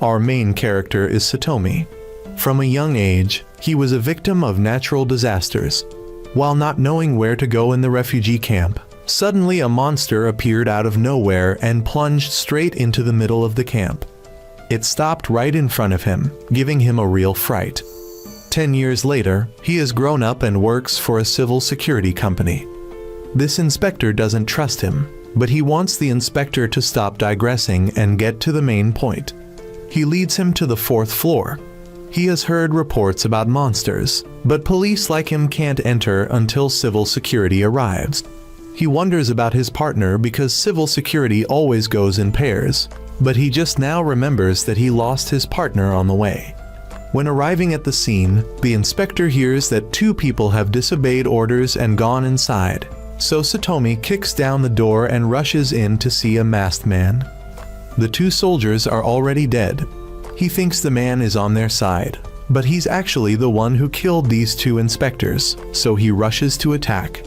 Our main character is Satomi. From a young age, he was a victim of natural disasters. While not knowing where to go in the refugee camp, suddenly a monster appeared out of nowhere and plunged straight into the middle of the camp. It stopped right in front of him, giving him a real fright. 10 years later, he has grown up and works for a civil security company. This inspector doesn't trust him, but he wants the inspector to stop digressing and get to the main point. He leads him to the 4th floor. He has heard reports about monsters, but police like him can't enter until civil security arrives. He wonders about his partner because civil security always goes in pairs, but he just now remembers that he lost his partner on the way. When arriving at the scene, the inspector hears that 2 people have disobeyed orders and gone inside. So Satomi kicks down the door and rushes in to see a masked man. The 2 soldiers are already dead. He thinks the man is on their side, but he's actually the one who killed these 2 inspectors, so he rushes to attack.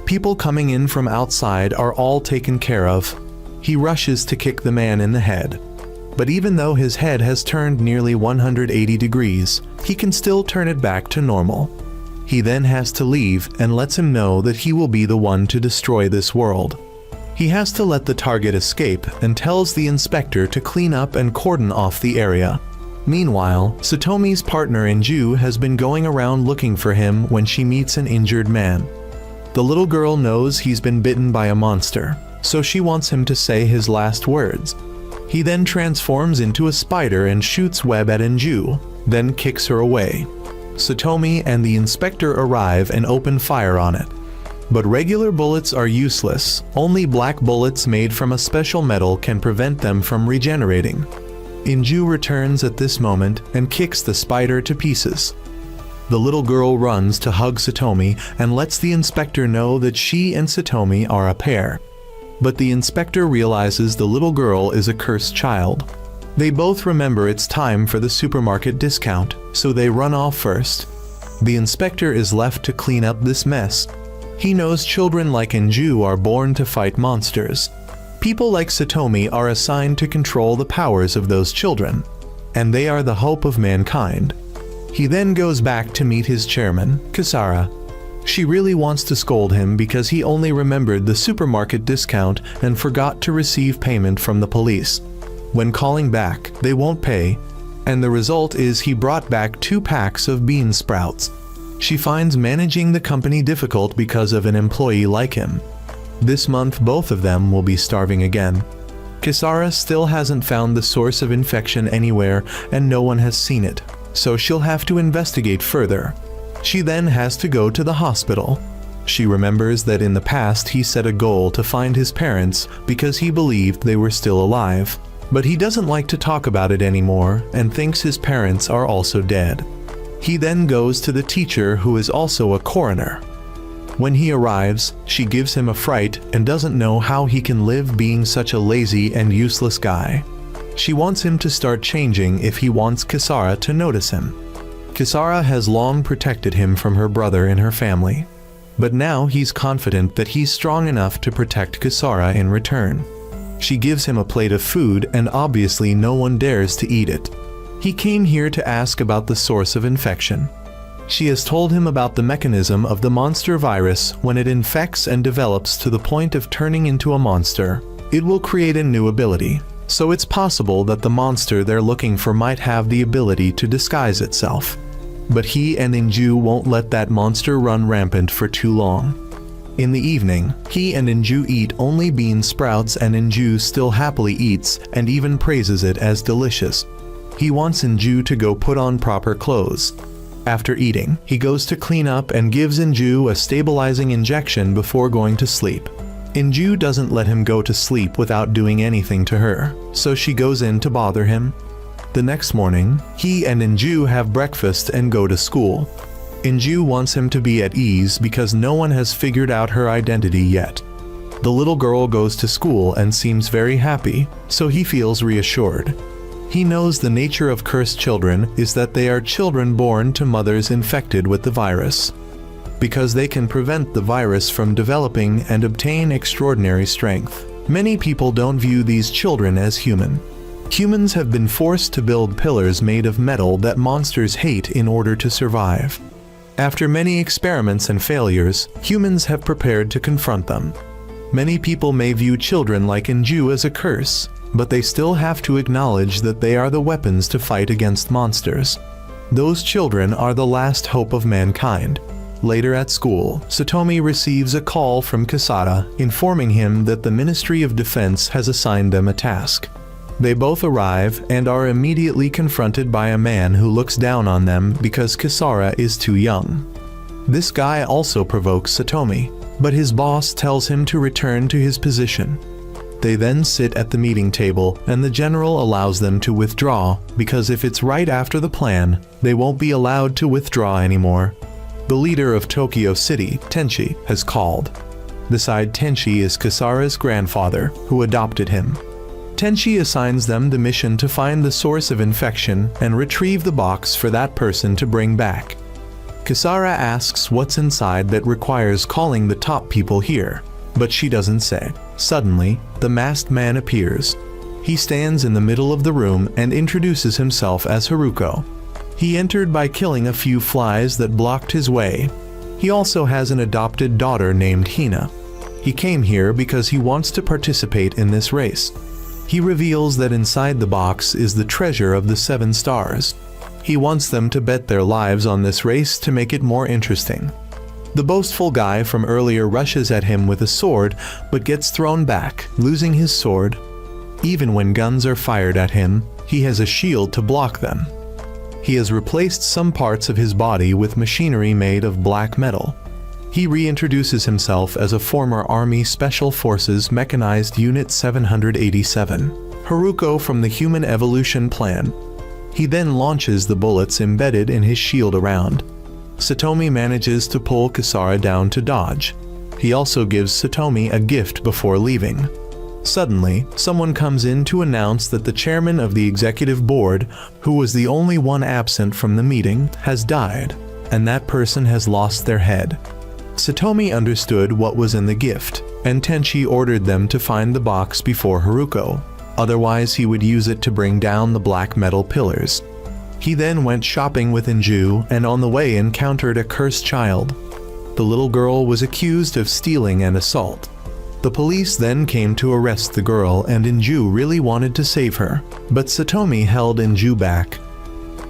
People coming in from outside are all taken care of. He rushes to kick the man in the head. But even though his head has turned nearly 180 degrees, he can still turn it back to normal. He then has to leave and lets him know that he will be the one to destroy this world. He has to let the target escape and tells the inspector to clean up and cordon off the area. Meanwhile, Satomi's partner Inju has been going around looking for him when she meets an injured man. The little girl knows he's been bitten by a monster, so she wants him to say his last words. He then transforms into a spider and shoots web at Inju, then kicks her away. Satomi and the inspector arrive and open fire on it. But regular bullets are useless. Only black bullets made from a special metal can prevent them from regenerating. Inju returns at this moment and kicks the spider to pieces. The little girl runs to hug Satomi and lets the inspector know that she and Satomi are a pair. But the inspector realizes the little girl is a cursed child. They both remember it's time for the supermarket discount, so they run off first. The inspector is left to clean up this mess. He knows children like Inju are born to fight monsters. People like Satomi are assigned to control the powers of those children, and they are the hope of mankind. He then goes back to meet his chairman, Kisara. She really wants to scold him because he only remembered the supermarket discount and forgot to receive payment from the police. When calling back, they won't pay, and the result is he brought back 2 packs of bean sprouts. She finds managing the company difficult because of an employee like him. This month both of them will be starving again. Kisara still hasn't found the source of infection anywhere and no one has seen it, so she'll have to investigate further. She then has to go to the hospital. She remembers that in the past he set a goal to find his parents because he believed they were still alive. But he doesn't like to talk about it anymore and thinks his parents are also dead. He then goes to the teacher who is also a coroner. When he arrives, she gives him a fright and doesn't know how he can live being such a lazy and useless guy. She wants him to start changing if he wants Kisara to notice him. Kisara has long protected him from her brother and her family, but now he's confident that he's strong enough to protect Kisara in return. She gives him a plate of food and obviously no one dares to eat it. He came here to ask about the source of infection. She has told him about the mechanism of the monster virus. When it infects and develops to the point of turning into a monster, it will create a new ability. So it's possible that the monster they're looking for might have the ability to disguise itself. But he and Inju won't let that monster run rampant for too long. In the evening, he and Inju eat only bean sprouts and Inju still happily eats and even praises it as delicious. He wants Inju to go put on proper clothes. After eating, he goes to clean up and gives Inju a stabilizing injection before going to sleep. Inju doesn't let him go to sleep without doing anything to her, so she goes in to bother him. The next morning, he and Inju have breakfast and go to school. Inju wants him to be at ease because no one has figured out her identity yet. The little girl goes to school and seems very happy, so he feels reassured. He knows the nature of cursed children is that they are children born to mothers infected with the virus. Because they can prevent the virus from developing and obtain extraordinary strength, many people don't view these children as human. Humans have been forced to build pillars made of metal that monsters hate in order to survive. After many experiments and failures, humans have prepared to confront them. Many people may view children like Inju as a curse, but they still have to acknowledge that they are the weapons to fight against monsters. Those children are the last hope of mankind. Later at school, Satomi receives a call from Kasara informing him that the Ministry of Defense has assigned them a task. They both arrive and are immediately confronted by a man who looks down on them because Kasara is too young. This guy also provokes Satomi, but his boss tells him to return to his position. They then sit at the meeting table and the general allows them to withdraw because if it's right after the plan, they won't be allowed to withdraw anymore. The leader of Tokyo City, Tenchi, has called. Beside Tenchi is Kasara's grandfather, who adopted him. Tenchi assigns them the mission to find the source of infection and retrieve the box for that person to bring back. Kasara asks what's inside that requires calling the top people here, but she doesn't say. Suddenly, the masked man appears. He stands in the middle of the room and introduces himself as Haruko. He entered by killing a few flies that blocked his way. He also has an adopted daughter named Hina. He came here because he wants to participate in this race. He reveals that inside the box is the treasure of the 7 stars. He wants them to bet their lives on this race to make it more interesting. The boastful guy from earlier rushes at him with a sword, but gets thrown back, losing his sword. Even when guns are fired at him, he has a shield to block them. He has replaced some parts of his body with machinery made of black metal. He reintroduces himself as a former Army Special Forces Mechanized Unit 787, Haruko from the Human Evolution Plan. He then launches the bullets embedded in his shield around. Satomi manages to pull Kasara down to dodge. He also gives Satomi a gift before leaving. Suddenly, someone comes in to announce that the chairman of the executive board, who was the only one absent from the meeting, has died, and that person has lost their head. Satomi understood what was in the gift, and Tenchi ordered them to find the box before Haruko. Otherwise, he would use it to bring down the black metal pillars. He then went shopping with Inju and on the way encountered a cursed child. The little girl was accused of stealing and assault. The police then came to arrest the girl and Inju really wanted to save her, but Satomi held Inju back.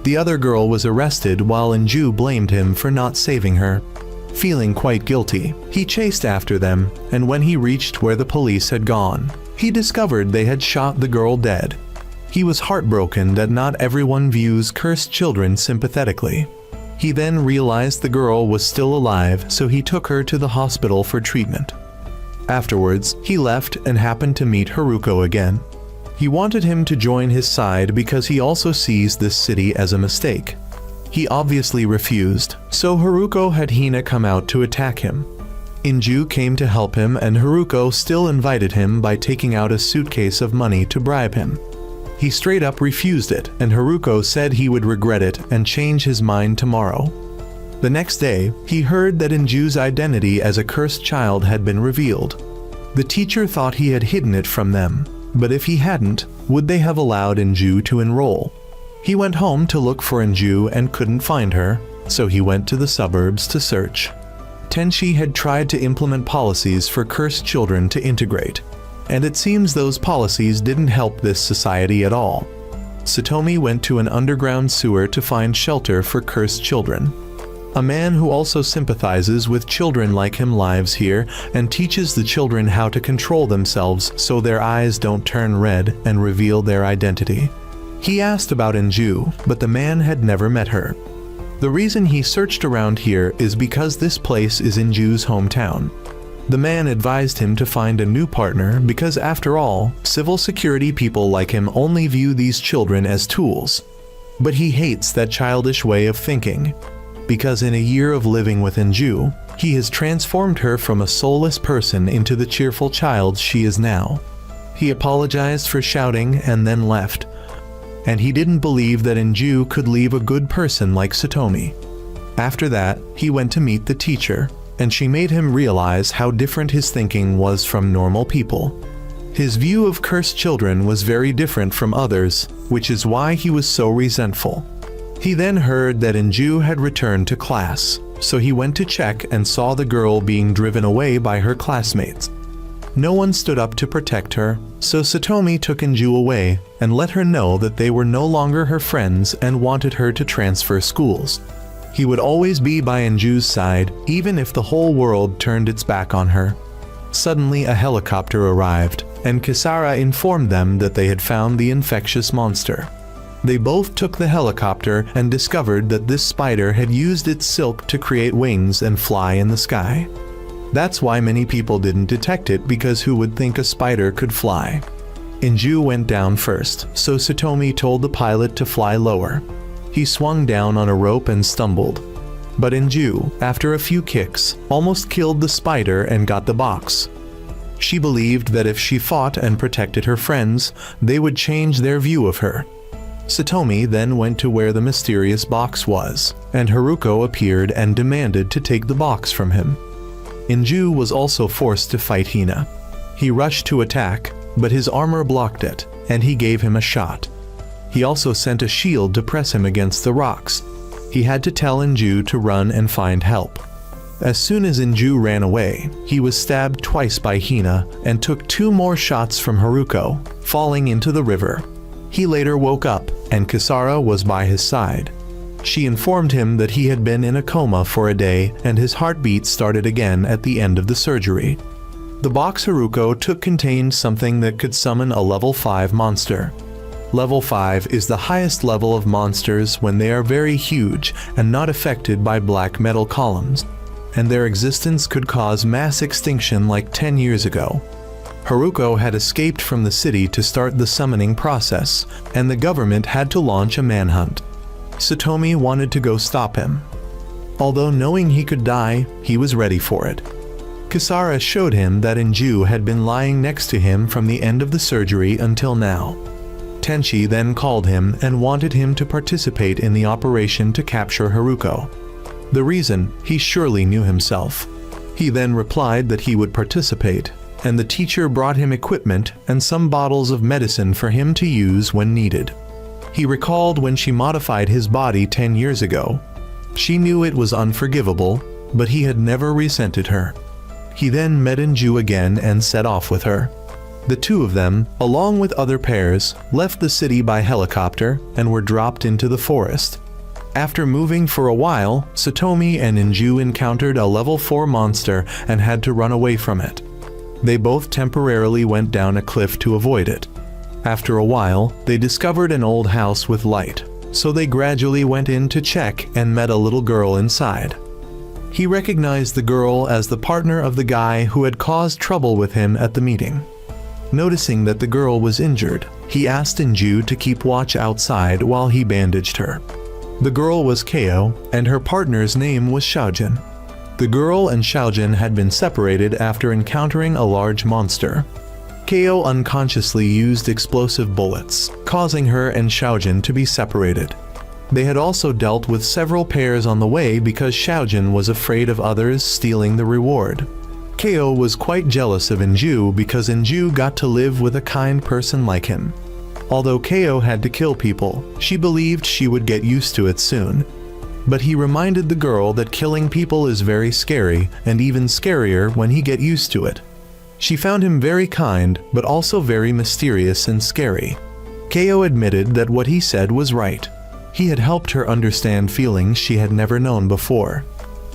The other girl was arrested while Inju blamed him for not saving her. Feeling quite guilty, he chased after them, and when he reached where the police had gone, he discovered they had shot the girl dead. He was heartbroken that not everyone views cursed children sympathetically. He then realized the girl was still alive, so he took her to the hospital for treatment. Afterwards, he left and happened to meet Haruko again. He wanted him to join his side because he also sees this city as a mistake. He obviously refused, so Haruko had Hina come out to attack him. Inju came to help him and Haruko still invited him by taking out a suitcase of money to bribe him. He straight up refused it, and Haruko said he would regret it and change his mind tomorrow. The next day, he heard that Inju's identity as a cursed child had been revealed. The teacher thought he had hidden it from them, but if he hadn't, would they have allowed Inju to enroll? He went home to look for Inju and couldn't find her, so he went to the suburbs to search. Tenchi had tried to implement policies for cursed children to integrate, and it seems those policies didn't help this society at all. Satomi went to an underground sewer to find shelter for cursed children. A man who also sympathizes with children like him lives here and teaches the children how to control themselves so their eyes don't turn red and reveal their identity. He asked about Inju, but the man had never met her. The reason he searched around here is because this place is Inju's hometown. The man advised him to find a new partner because, after all, civil security people like him only view these children as tools. But he hates that childish way of thinking, because in a year of living with Inju, he has transformed her from a soulless person into the cheerful child she is now. He apologized for shouting and then left, and he didn't believe that Inju could leave a good person like Satomi. After that, he went to meet the teacher, and she made him realize how different his thinking was from normal people. His view of cursed children was very different from others, which is why he was so resentful. He then heard that Inju had returned to class, so he went to check and saw the girl being driven away by her classmates. No one stood up to protect her, so Satomi took Inju away and let her know that they were no longer her friends and wanted her to transfer schools. He would always be by Inju's side, even if the whole world turned its back on her. Suddenly a helicopter arrived, and Kisara informed them that they had found the infectious monster. They both took the helicopter and discovered that this spider had used its silk to create wings and fly in the sky. That's why many people didn't detect it, because who would think a spider could fly? Inju went down first, so Satomi told the pilot to fly lower. He swung down on a rope and stumbled. But Inju, after a few kicks, almost killed the spider and got the box. She believed that if she fought and protected her friends, they would change their view of her. Satomi then went to where the mysterious box was, and Haruko appeared and demanded to take the box from him. Inju was also forced to fight Hina. He rushed to attack, but his armor blocked it, and he gave him a shot. He also sent a shield to press him against the rocks. He had to tell Inju to run and find help. As soon as Inju ran away, he was stabbed twice by Hina and took 2 more shots from Haruko, falling into the river. He later woke up, and Kisara was by his side. She informed him that he had been in a coma for a day and his heartbeat started again at the end of the surgery. The box Haruko took contained something that could summon a level 5 monster. Level 5 is the highest level of monsters when they are very huge and not affected by black metal columns, and their existence could cause mass extinction like 10 years ago. Haruko had escaped from the city to start the summoning process, and the government had to launch a manhunt. Satomi wanted to go stop him. Although knowing he could die, he was ready for it. Kisara showed him that Inju had been lying next to him from the end of the surgery until now. Tenchi then called him and wanted him to participate in the operation to capture Haruko. The reason, he surely knew himself. He then replied that he would participate, and the teacher brought him equipment and some bottles of medicine for him to use when needed. He recalled when she modified his body 10 years ago. She knew it was unforgivable, but he had never resented her. He then met Inju again and set off with her. The two of them, along with other pairs, left the city by helicopter and were dropped into the forest. After moving for a while, Satomi and Inju encountered a level 4 monster and had to run away from it. They both temporarily went down a cliff to avoid it. After a while, they discovered an old house with light, so they gradually went in to check and met a little girl inside. He recognized the girl as the partner of the guy who had caused trouble with him at the meeting. Noticing that the girl was injured, he asked Inju to keep watch outside while he bandaged her. The girl was Keo, and her partner's name was Shaojin. The girl and Shaojin had been separated after encountering a large monster. Keo unconsciously used explosive bullets, causing her and Shaojin to be separated. They had also dealt with several pairs on the way because Shaojin was afraid of others stealing the reward. Keo was quite jealous of Inju because Inju got to live with a kind person like him. Although Keo had to kill people, she believed she would get used to it soon. But he reminded the girl that killing people is very scary, and even scarier when he get used to it. She found him very kind, but also very mysterious and scary. Keo admitted that what he said was right. He had helped her understand feelings she had never known before.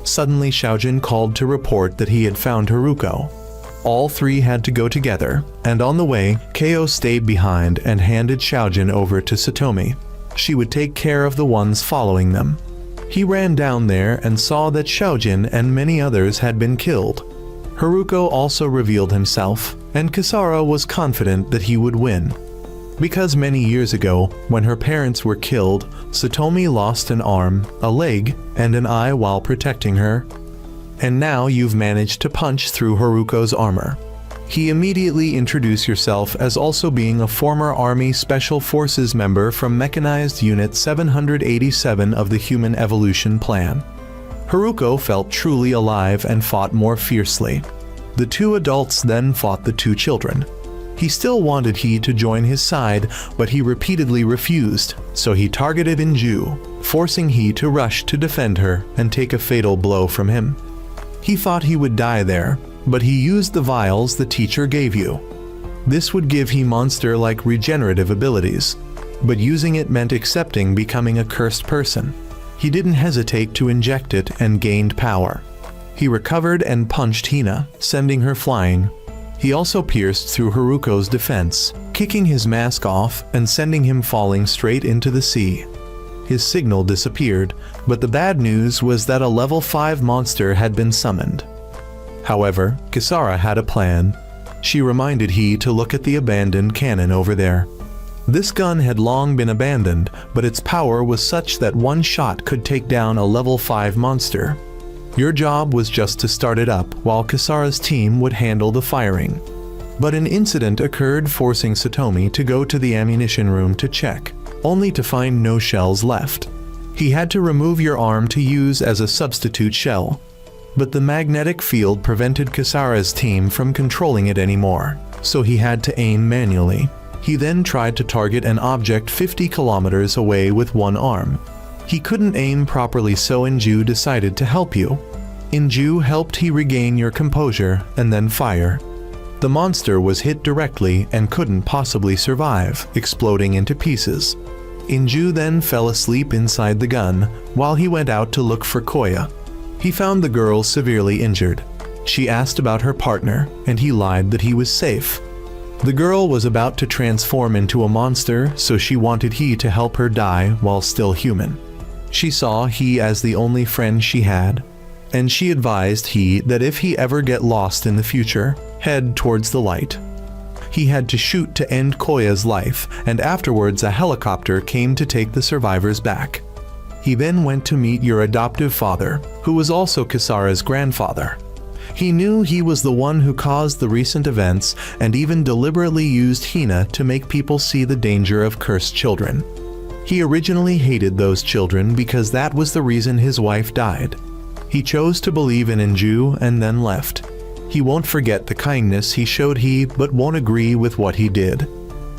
Suddenly Shaojin called to report that he had found Haruko. All three had to go together, and on the way, Keo stayed behind and handed Shaojin over to Satomi. She would take care of the ones following them. He ran down there and saw that Shaojin and many others had been killed. Haruko also revealed himself, and Kisara was confident that he would win. Because many years ago, when her parents were killed, Satomi lost an arm, a leg, and an eye while protecting her. And now you've managed to punch through Haruko's armor. He immediately introduced yourself as also being a former Army Special Forces member from Mechanized Unit 787 of the Human Evolution Plan. Haruko felt truly alive and fought more fiercely. The two adults then fought the two children. He still wanted he to join his side, but he repeatedly refused, so he targeted Inju, forcing he to rush to defend her and take a fatal blow from him. He thought he would die there, but he used the vials the teacher gave you. This would give he monster-like regenerative abilities, but using it meant accepting becoming a cursed person. He didn't hesitate to inject it and gained power. He recovered and punched Hina, sending her flying. He also pierced through Haruko's defense, kicking his mask off and sending him falling straight into the sea. His signal disappeared, but the bad news was that a level 5 monster had been summoned. However, Kisara had a plan. She reminded he to look at the abandoned cannon over there. This gun had long been abandoned, but its power was such that one shot could take down a level 5 monster. Your job was just to start it up while Kisara's team would handle the firing. But an incident occurred, forcing Satomi to go to the ammunition room to check, only to find no shells left. He had to remove your arm to use as a substitute shell. But the magnetic field prevented Kisara's team from controlling it anymore, so he had to aim manually. He then tried to target an object 50 kilometers away with one arm. He couldn't aim properly, so Inju decided to help you. Inju helped he regain your composure and then fire. The monster was hit directly and couldn't possibly survive, exploding into pieces. Inju then fell asleep inside the gun while he went out to look for Koya. He found the girl severely injured. She asked about her partner, and he lied that he was safe. The girl was about to transform into a monster, so she wanted he to help her die while still human. She saw he as the only friend she had, and she advised he that if he ever get lost in the future, head towards the light. He had to shoot to end Koya's life, and afterwards a helicopter came to take the survivors back. He then went to meet your adoptive father, who was also Kisara's grandfather. He knew he was the one who caused the recent events and even deliberately used Hina to make people see the danger of cursed children. He originally hated those children because that was the reason his wife died. He chose to believe in Inju and then left. He won't forget the kindness he showed but won't agree with what he did.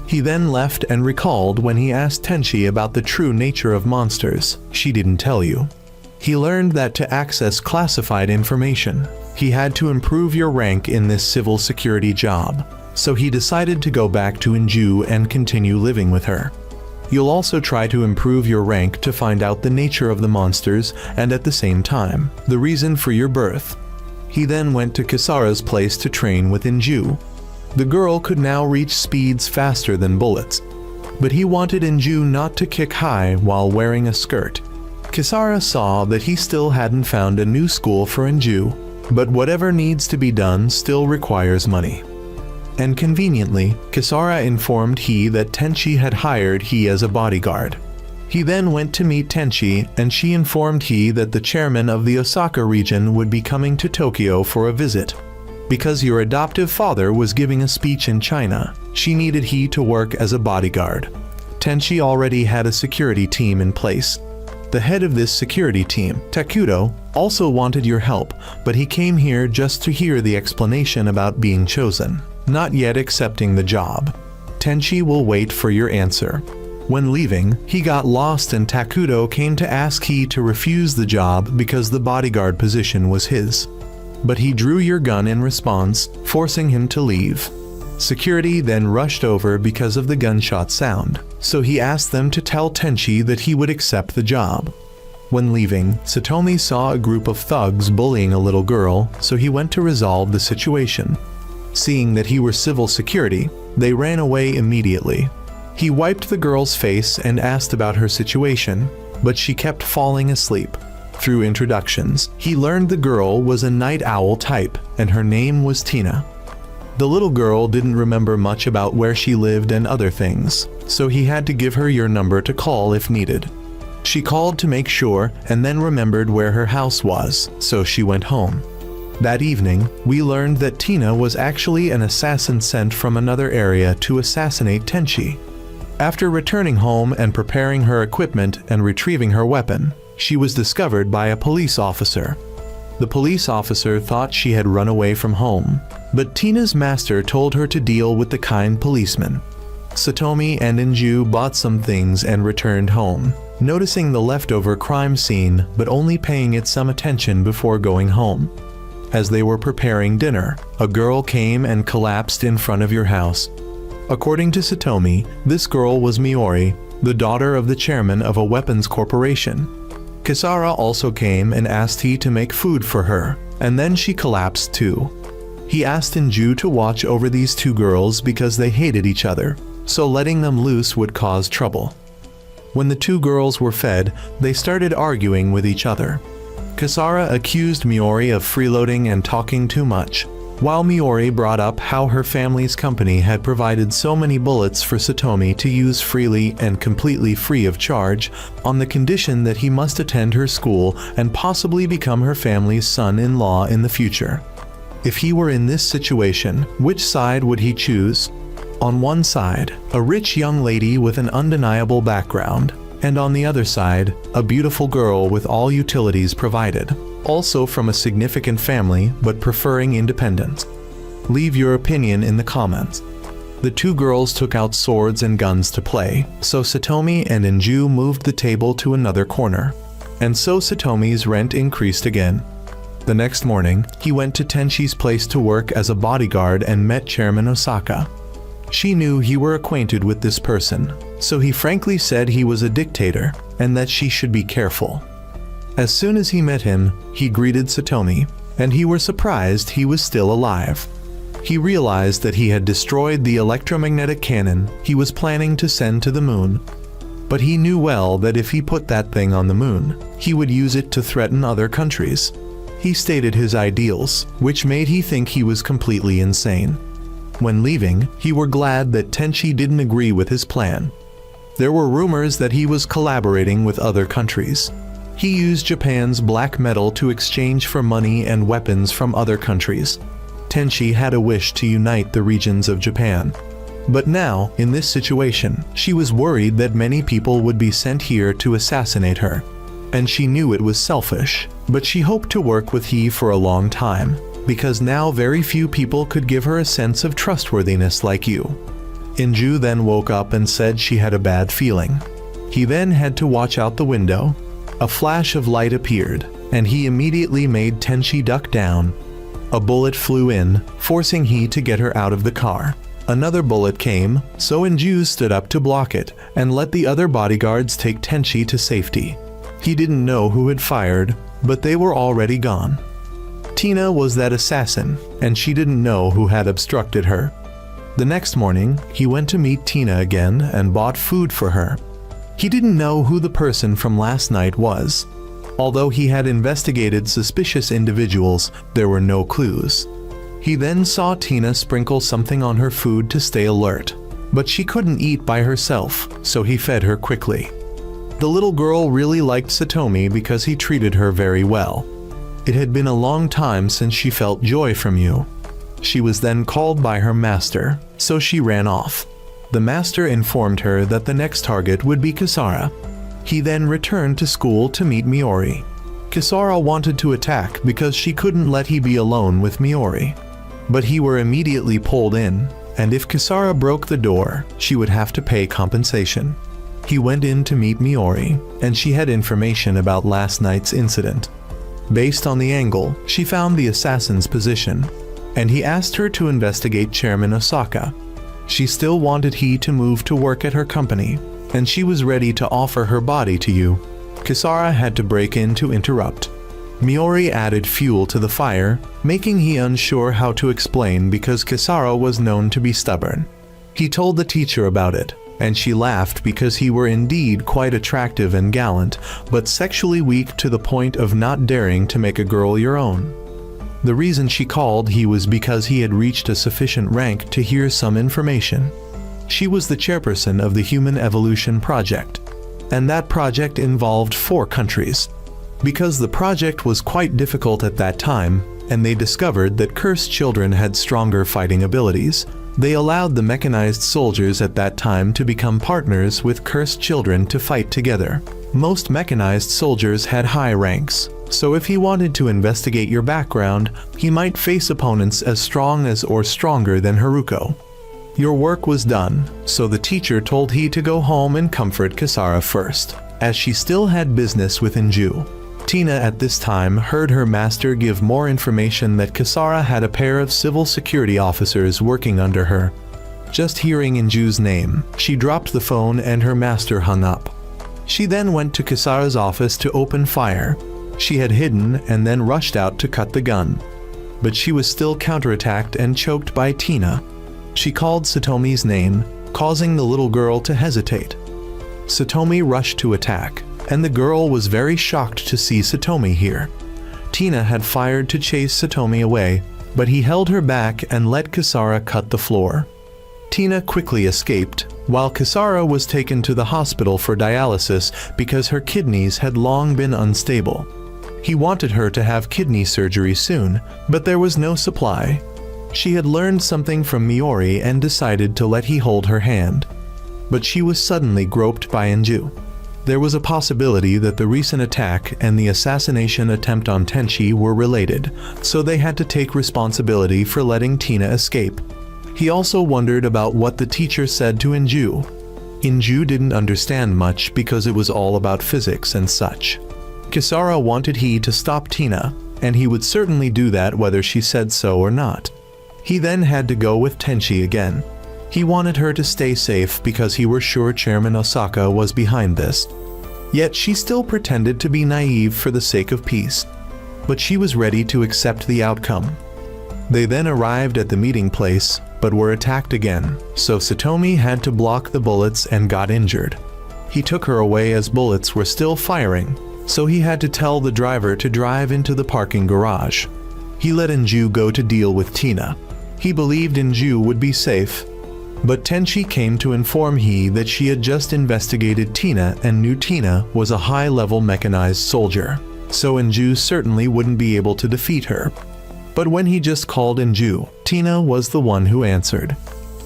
He then left and recalled when he asked Tenchi about the true nature of monsters. She didn't tell you. He learned that to access classified information, he had to improve your rank in this civil security job, so he decided to go back to Inju and continue living with her. You'll also try to improve your rank to find out the nature of the monsters and at the same time, the reason for your birth. He then went to Kisara's place to train with Inju. The girl could now reach speeds faster than bullets, but he wanted Inju not to kick high while wearing a skirt. Kisara saw that he still hadn't found a new school for Inju, but whatever needs to be done still requires money. And conveniently, Kisara informed he that Tenchi had hired he as a bodyguard. He then went to meet Tenchi, and she informed he that the chairman of the Osaka region would be coming to Tokyo for a visit. Because your adoptive father was giving a speech in China, she needed he to work as a bodyguard. Tenchi already had a security team in place. The head of this security team, Takuto, also wanted your help, but he came here just to hear the explanation about being chosen, not yet accepting the job. Tenchi will wait for your answer. When leaving, he got lost and Takuto came to ask he to refuse the job because the bodyguard position was his. But he drew your gun in response, forcing him to leave. Security then rushed over because of the gunshot sound, so he asked them to tell Tenchi that he would accept the job. When leaving, Satomi saw a group of thugs bullying a little girl, so he went to resolve the situation. Seeing that he were civil security, they ran away immediately. He wiped the girl's face and asked about her situation, but she kept falling asleep. Through introductions, he learned the girl was a night owl type, and her name was Tina. The little girl didn't remember much about where she lived and other things, so he had to give her your number to call if needed. She called to make sure and then remembered where her house was, so she went home. That evening, we learned that Tina was actually an assassin sent from another area to assassinate Tenchi. After returning home and preparing her equipment and retrieving her weapon, she was discovered by a police officer. The police officer thought she had run away from home, but Tina's master told her to deal with the kind policeman. Satomi and Inju bought some things and returned home, noticing the leftover crime scene but only paying it some attention before going home. As they were preparing dinner, a girl came and collapsed in front of your house. According to Satomi, this girl was Miori, the daughter of the chairman of a weapons corporation. Kisara also came and asked he to make food for her, and then she collapsed too. He asked Inju to watch over these two girls because they hated each other, so letting them loose would cause trouble. When the two girls were fed, they started arguing with each other. Kisara accused Miori of freeloading and talking too much, while Miori brought up how her family's company had provided so many bullets for Satomi to use freely and completely free of charge, on the condition that he must attend her school and possibly become her family's son-in-law in the future. If he were in this situation, which side would he choose? On one side, a rich young lady with an undeniable background, and on the other side, a beautiful girl with all utilities provided, also from a significant family but preferring independence. Leave your opinion in the comments. The two girls took out swords and guns to play, so Satomi and Inju moved the table to another corner. And so Satomi's rent increased again. The next morning, he went to Tenshi's place to work as a bodyguard and met Chairman Osaka. She knew he were acquainted with this person, so he frankly said he was a dictator and that she should be careful. As soon as he met him, he greeted Satomi, and he were surprised he was still alive. He realized that he had destroyed the electromagnetic cannon he was planning to send to the moon. But he knew well that if he put that thing on the moon, he would use it to threaten other countries. He stated his ideals, which made he think he was completely insane. When leaving, he were glad that Tenshi didn't agree with his plan. There were rumors that he was collaborating with other countries. He used Japan's black metal to exchange for money and weapons from other countries. Tenshi had a wish to unite the regions of Japan. But now, in this situation, she was worried that many people would be sent here to assassinate her. And she knew it was selfish, but she hoped to work with he for a long time, because now very few people could give her a sense of trustworthiness like you. Inju then woke up and said she had a bad feeling. He then had to watch out the window. A flash of light appeared, and he immediately made Tenshi duck down. A bullet flew in, forcing he to get her out of the car. Another bullet came, so Inju stood up to block it, and let the other bodyguards take Tenshi to safety. He didn't know who had fired, but they were already gone. Tina was that assassin, and she didn't know who had obstructed her. The next morning, he went to meet Tina again and bought food for her. He didn't know who the person from last night was. Although he had investigated suspicious individuals, there were no clues. He then saw Tina sprinkle something on her food to stay alert, but she couldn't eat by herself, so he fed her quickly. The little girl really liked Satomi because he treated her very well. It had been a long time since she felt joy from you. She was then called by her master, so she ran off. The master informed her that the next target would be Kisara. He then returned to school to meet Miori. Kisara wanted to attack because she couldn't let he be alone with Miori. But he were immediately pulled in, and if Kisara broke the door, she would have to pay compensation. He went in to meet Miori, and she had information about last night's incident. Based on the angle, she found the assassin's position, and he asked her to investigate Chairman Osaka. She still wanted he to move to work at her company, and she was ready to offer her body to you. Kisara had to break in to interrupt. Miori added fuel to the fire, making he unsure how to explain because Kisara was known to be stubborn. He told the teacher about it, and she laughed because he were indeed quite attractive and gallant, but sexually weak to the point of not daring to make a girl your own. The reason she called he was because he had reached a sufficient rank to hear some information. She was the chairperson of the Human Evolution Project, and that project involved 4 countries. Because the project was quite difficult at that time, and they discovered that cursed children had stronger fighting abilities, they allowed the mechanized soldiers at that time to become partners with cursed children to fight together. Most mechanized soldiers had high ranks, so if he wanted to investigate your background, he might face opponents as strong as or stronger than Haruko. Your work was done, so the teacher told he to go home and comfort Kisara first, as she still had business with Inju. Tina at this time heard her master give more information that Kisara had a pair of civil security officers working under her. Just hearing Inju's name, she dropped the phone and her master hung up. She then went to Kisara's office to open fire. She had hidden and then rushed out to cut the gun. But she was still counterattacked and choked by Tina. She called Satomi's name, causing the little girl to hesitate. Satomi rushed to attack, and the girl was very shocked to see Satomi here. Tina had fired to chase Satomi away, but he held her back and let Kisara cut the floor. Tina quickly escaped, while Kisara was taken to the hospital for dialysis because her kidneys had long been unstable. He wanted her to have kidney surgery soon, but there was no supply. She had learned something from Miori and decided to let he hold her hand. But she was suddenly groped by Inju. There was a possibility that the recent attack and the assassination attempt on Tenchi were related, so they had to take responsibility for letting Tina escape. He also wondered about what the teacher said to Inju. Inju didn't understand much because it was all about physics and such. Kisara wanted he to stop Tina, and he would certainly do that whether she said so or not. He then had to go with Tenchi again. He wanted her to stay safe because he was sure Chairman Osaka was behind this. Yet she still pretended to be naive for the sake of peace. But she was ready to accept the outcome. They then arrived at the meeting place, but were attacked again, so Satomi had to block the bullets and got injured. He took her away as bullets were still firing, so he had to tell the driver to drive into the parking garage. He let Inju go to deal with Tina. He believed Inju would be safe, but Tenchi came to inform he that she had just investigated Tina and knew Tina was a high-level mechanized soldier, so Inju certainly wouldn't be able to defeat her. But when he just called Inju, Tina was the one who answered.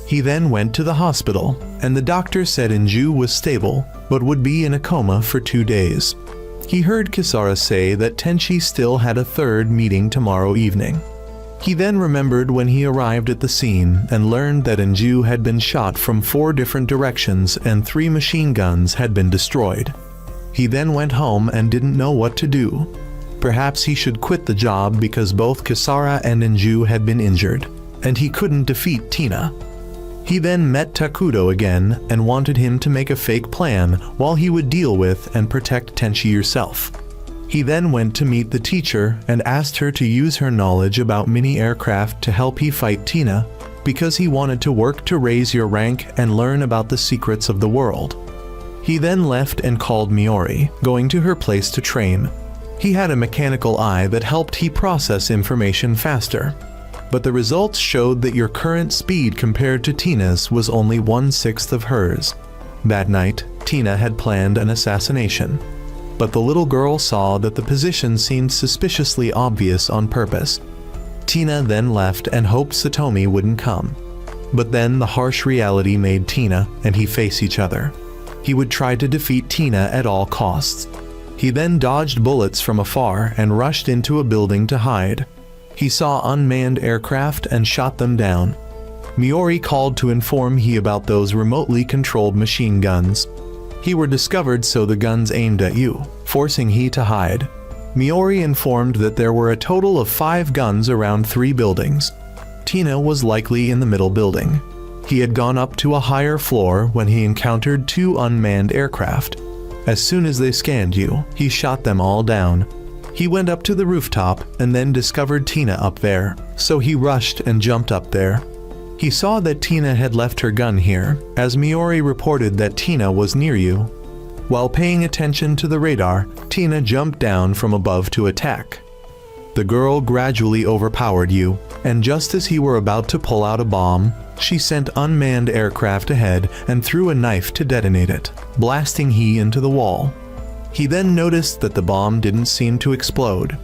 He then went to the hospital, and the doctor said Inju was stable, but would be in a coma for 2 days. He heard Kisara say that Tenchi still had a third meeting tomorrow evening. He then remembered when he arrived at the scene and learned that Inju had been shot from 4 different directions and 3 machine guns had been destroyed. He then went home and didn't know what to do. Perhaps he should quit the job because both Kisara and Inju had been injured, and he couldn't defeat Tina. He then met Takudo again and wanted him to make a fake plan while he would deal with and protect Tenchi herself. He then went to meet the teacher and asked her to use her knowledge about mini-aircraft to help he fight Tina because he wanted to work to raise your rank and learn about the secrets of the world. He then left and called Miori, going to her place to train. He had a mechanical eye that helped he process information faster. But the results showed that your current speed compared to Tina's was only 1/6 of hers. That night, Tina had planned an assassination. But the little girl saw that the position seemed suspiciously obvious on purpose. Tina then left and hoped Satomi wouldn't come. But then the harsh reality made Tina and he face each other. He would try to defeat Tina at all costs. He then dodged bullets from afar and rushed into a building to hide. He saw unmanned aircraft and shot them down. Miori called to inform he about those remotely controlled machine guns. He were discovered, so the guns aimed at you, forcing he to hide. Miori informed that there were a total of 5 guns around 3 buildings. Tina was likely in the middle building. He had gone up to a higher floor when he encountered 2 unmanned aircraft. As soon as they scanned you, he shot them all down. He went up to the rooftop and then discovered Tina up there, so he rushed and jumped up there. He saw that Tina had left her gun here, as Miori reported that Tina was near you. While paying attention to the radar, Tina jumped down from above to attack. The girl gradually overpowered you, and just as he were about to pull out a bomb, she sent unmanned aircraft ahead and threw a knife to detonate it, blasting he into the wall. He then noticed that the bomb didn't seem to explode.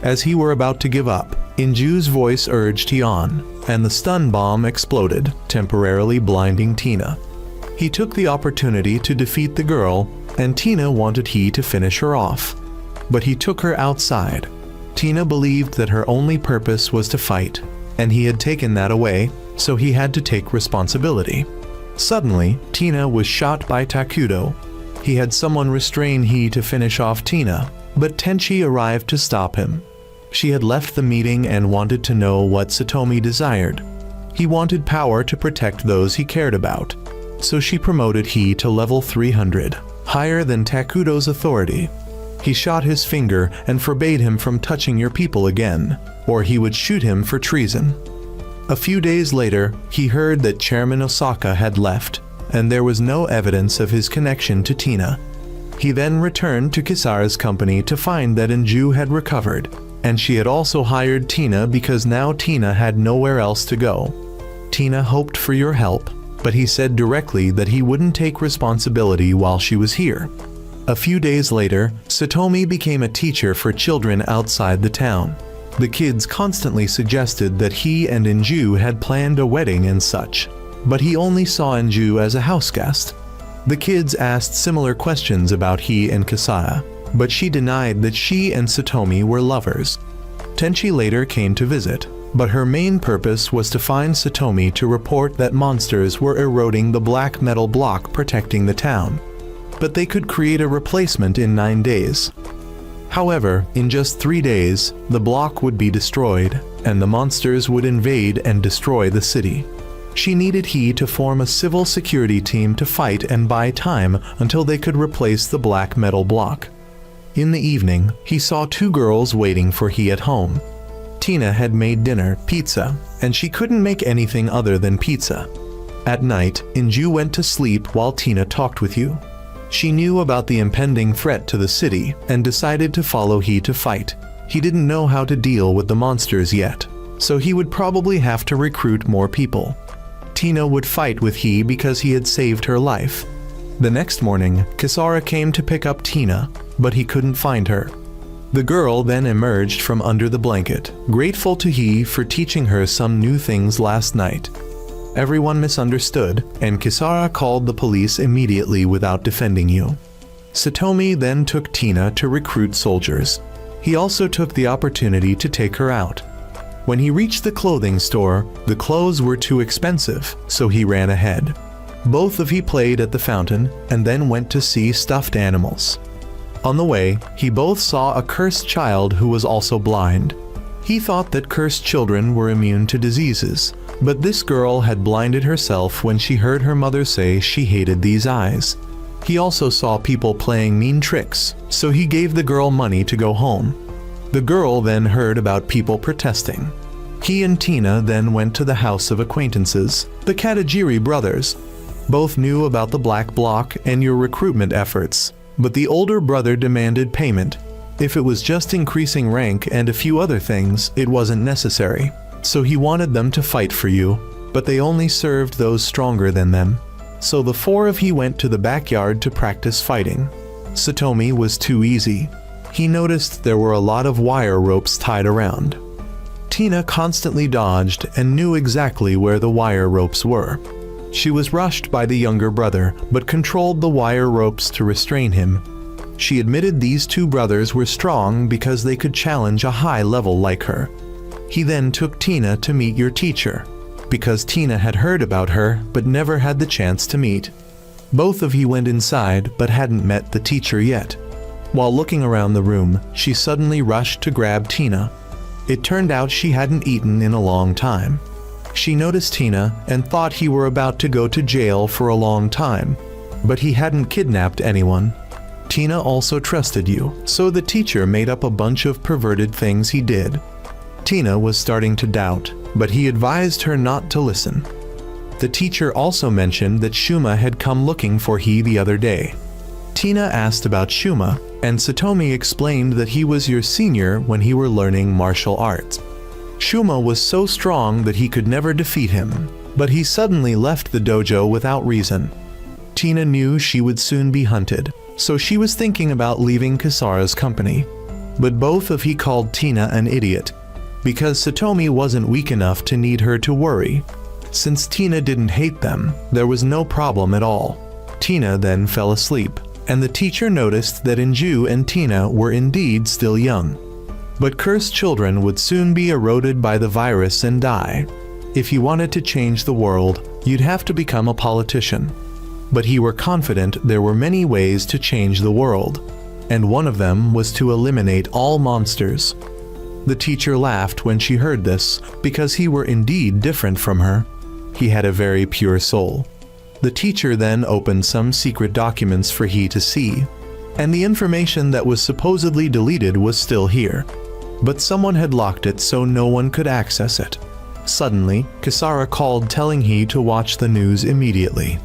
As he were about to give up, Inju's voice urged he on, and the stun bomb exploded, temporarily blinding Tina. He took the opportunity to defeat the girl, and Tina wanted he to finish her off. but he took her outside. Tina believed that her only purpose was to fight, and he had taken that away, so he had to take responsibility. Suddenly, Tina was shot by Takudo. He had someone restrain he to finish off Tina, but Tenchi arrived to stop him. She had left the meeting and wanted to know what Satomi desired. He wanted power to protect those he cared about, so she promoted he to level 300, higher than Takudo's authority. He shot his finger and forbade him from touching your people again, or he would shoot him for treason. A few days later, he heard that Chairman Osaka had left, and there was no evidence of his connection to Tina. He then returned to Kisara's company to find that Anju had recovered, and she had also hired Tina because now Tina had nowhere else to go. Tina hoped for your help, but he said directly that he wouldn't take responsibility while she was here. A few days later, Satomi became a teacher for children outside the town. The kids constantly suggested that he and Anju had planned a wedding and such, but he only saw Anju as a house guest. The kids asked similar questions about he and Kisara, but she denied that she and Satomi were lovers. Tenchi later came to visit, but her main purpose was to find Satomi to report that monsters were eroding the black metal block protecting the town, but they could create a replacement in 9 days. However, in just 3 days, the block would be destroyed, and the monsters would invade and destroy the city. She needed he to form a civil security team to fight and buy time until they could replace the black metal block. In the evening, he saw 2 girls waiting for he at home. Tina had made dinner, pizza, and she couldn't make anything other than pizza. At night, Anju went to sleep while Tina talked with you. She knew about the impending threat to the city and decided to follow he to fight. He didn't know how to deal with the monsters yet, so he would probably have to recruit more people. Tina would fight with he because he had saved her life. The next morning, Kisara came to pick up Tina, but he couldn't find her. The girl then emerged from under the blanket, grateful to he for teaching her some new things last night. Everyone misunderstood, and Kisara called the police immediately without defending you. Satomi then took Tina to recruit soldiers. He also took the opportunity to take her out. When he reached the clothing store, the clothes were too expensive, so he ran ahead. Both of he played at the fountain and then went to see stuffed animals. On the way, he both saw a cursed child who was also blind. He thought that cursed children were immune to diseases, but this girl had blinded herself when she heard her mother say she hated these eyes. He also saw people playing mean tricks, so he gave the girl money to go home. The girl then heard about people protesting. He and Tina then went to the house of acquaintances, the Katajiri brothers. Both knew about the black block and your recruitment efforts, but the older brother demanded payment. If it was just increasing rank and a few other things, it wasn't necessary. So he wanted them to fight for you, but they only served those stronger than them. So the 4 of he went to the backyard to practice fighting. Satomi was too easy. He noticed there were a lot of wire ropes tied around. Tina constantly dodged and knew exactly where the wire ropes were. She was rushed by the younger brother, but controlled the wire ropes to restrain him. She admitted these 2 brothers were strong because they could challenge a high level like her. He then took Tina to meet your teacher, because Tina had heard about her but never had the chance to meet. Both of you went inside but hadn't met the teacher yet. While looking around the room, she suddenly rushed to grab Tina. It turned out she hadn't eaten in a long time. She noticed Tina and thought he were about to go to jail for a long time, but he hadn't kidnapped anyone. Tina also trusted you, so the teacher made up a bunch of perverted things he did. Tina was starting to doubt, but he advised her not to listen. The teacher also mentioned that Shuma had come looking for he the other day. Tina asked about Shuma, and Satomi explained that he was your senior when he were learning martial arts. Shuma was so strong that he could never defeat him, but he suddenly left the dojo without reason. Tina knew she would soon be hunted, so she was thinking about leaving Kisara's company. But both of he called Tina an idiot, because Satomi wasn't weak enough to need her to worry. Since Tina didn't hate them, there was no problem at all. Tina then fell asleep, and the teacher noticed that Inju and Tina were indeed still young. But cursed children would soon be eroded by the virus and die. If you wanted to change the world, you'd have to become a politician. But he were confident there were many ways to change the world, and one of them was to eliminate all monsters. The teacher laughed when she heard this, because he were indeed different from her. He had a very pure soul. The teacher then opened some secret documents for he to see, and the information that was supposedly deleted was still here. But someone had locked it so no one could access it. Suddenly, Kisara called telling he to watch the news immediately.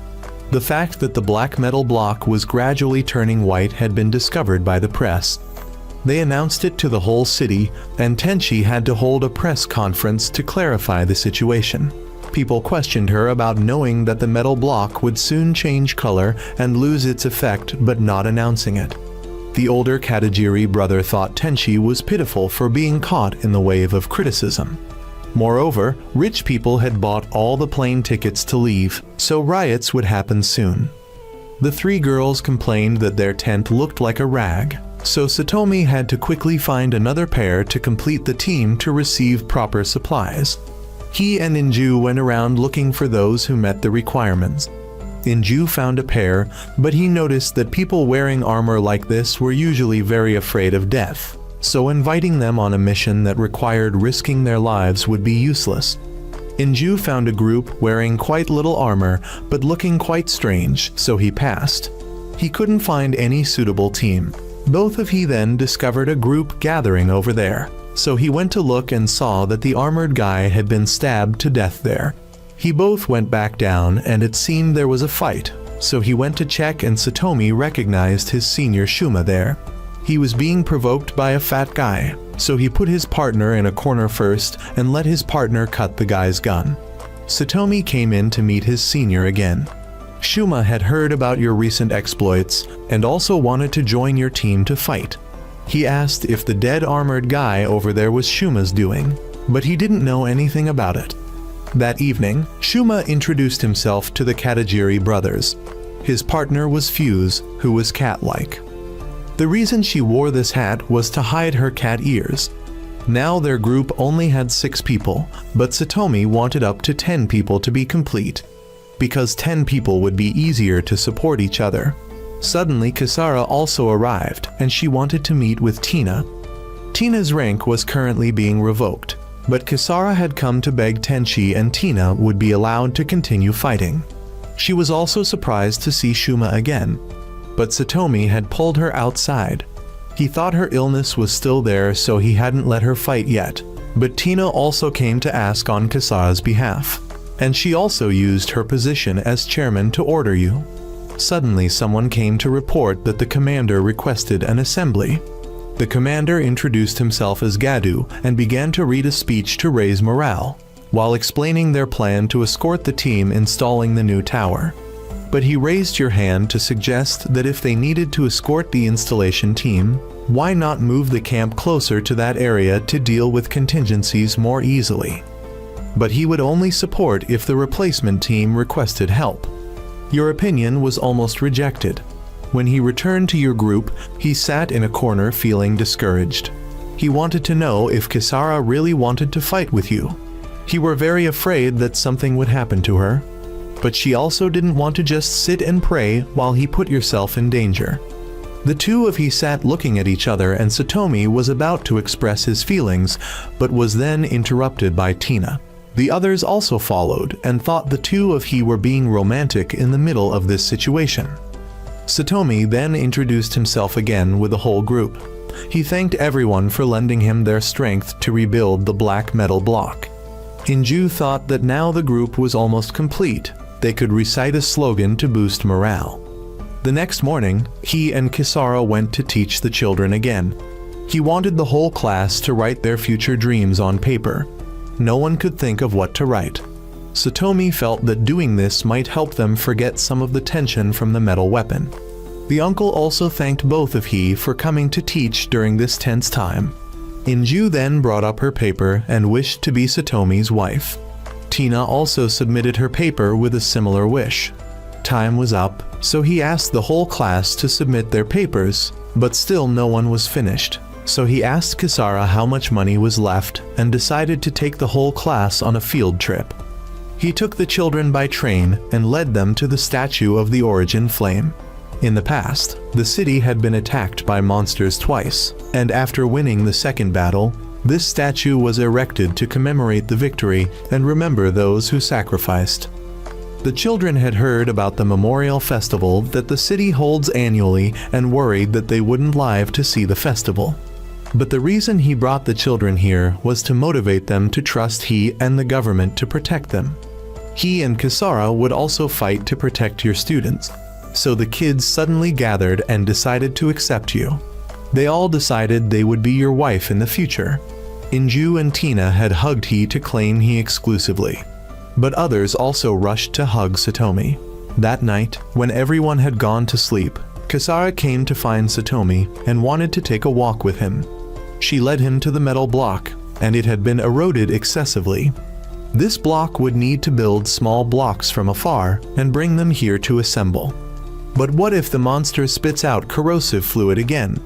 The fact that the black metal block was gradually turning white had been discovered by the press. They announced it to the whole city, and Tenchi had to hold a press conference to clarify the situation. People questioned her about knowing that the metal block would soon change color and lose its effect but not announcing it. The older Katajiri brother thought Tenchi was pitiful for being caught in the wave of criticism. Moreover, rich people had bought all the plane tickets to leave, so riots would happen soon. The three girls complained that their tent looked like a rag, so Satomi had to quickly find another pair to complete the team to receive proper supplies. He and Inju went around looking for those who met the requirements. Inju found a pair, but he noticed that people wearing armor like this were usually very afraid of death, so inviting them on a mission that required risking their lives would be useless. Inju found a group wearing quite little armor, but looking quite strange, so he passed. He couldn't find any suitable team. Both of he then discovered a group gathering over there, so he went to look and saw that the armored guy had been stabbed to death there. He both went back down, and it seemed there was a fight, so he went to check, and Satomi recognized his senior Shuma there. He was being provoked by a fat guy, so he put his partner in a corner first and let his partner cut the guy's gun. Satomi came in to meet his senior again. Shuma had heard about your recent exploits and also wanted to join your team to fight. He asked if the dead armored guy over there was Shuma's doing, but he didn't know anything about it. That evening, Shuma introduced himself to the Katajiri brothers. His partner was Fuse, who was cat-like. The reason she wore this hat was to hide her cat ears. Now their group only had 6 people, but Satomi wanted up to 10 people to be complete, because 10 people would be easier to support each other. Suddenly Kisara also arrived, and she wanted to meet with Tina. Tina's rank was currently being revoked, but Kisara had come to beg Tenchi and Tina would be allowed to continue fighting. She was also surprised to see Shuma again, but Satomi had pulled her outside. He thought her illness was still there, so he hadn't let her fight yet, but Tina also came to ask on Kisara's behalf, and she also used her position as chairman to order you. Suddenly someone came to report that the commander requested an assembly. The commander introduced himself as Gadu and began to read a speech to raise morale, while explaining their plan to escort the team installing the new tower. But he raised your hand to suggest that if they needed to escort the installation team, why not move the camp closer to that area to deal with contingencies more easily? But he would only support if the replacement team requested help. Your opinion was almost rejected. When he returned to your group, he sat in a corner feeling discouraged. He wanted to know if Kisara really wanted to fight with you. He were very afraid that something would happen to her, but she also didn't want to just sit and pray while he put yourself in danger. The two of he sat looking at each other, and Satomi was about to express his feelings, but was then interrupted by Tina. The others also followed and thought the two of he were being romantic in the middle of this situation. Satomi then introduced himself again with the whole group. He thanked everyone for lending him their strength to rebuild the black metal block. Inju thought that now the group was almost complete. They could recite a slogan to boost morale. The next morning, he and Kisara went to teach the children again. He wanted the whole class to write their future dreams on paper. No one could think of what to write. Satomi felt that doing this might help them forget some of the tension from the metal weapon. The uncle also thanked both of he for coming to teach during this tense time. Inju then brought up her paper and wished to be Satomi's wife. Tina also submitted her paper with a similar wish. Time was up, so he asked the whole class to submit their papers, but still no one was finished. So he asked Kisara how much money was left and decided to take the whole class on a field trip. He took the children by train and led them to the statue of the Origin Flame. In the past, the city had been attacked by monsters twice, and after winning the second battle, this statue was erected to commemorate the victory and remember those who sacrificed. The children had heard about the memorial festival that the city holds annually and worried that they wouldn't live to see the festival. But the reason he brought the children here was to motivate them to trust he and the government to protect them. He and Kisara would also fight to protect your students. So the kids suddenly gathered and decided to accept you. They all decided they would be your wife in the future. Inju and Tina had hugged he to claim he exclusively. But others also rushed to hug Satomi. That night, when everyone had gone to sleep, Kisara came to find Satomi and wanted to take a walk with him. She led him to the metal block, and it had been eroded excessively. This block would need to build small blocks from afar and bring them here to assemble. But what if the monster spits out corrosive fluid again?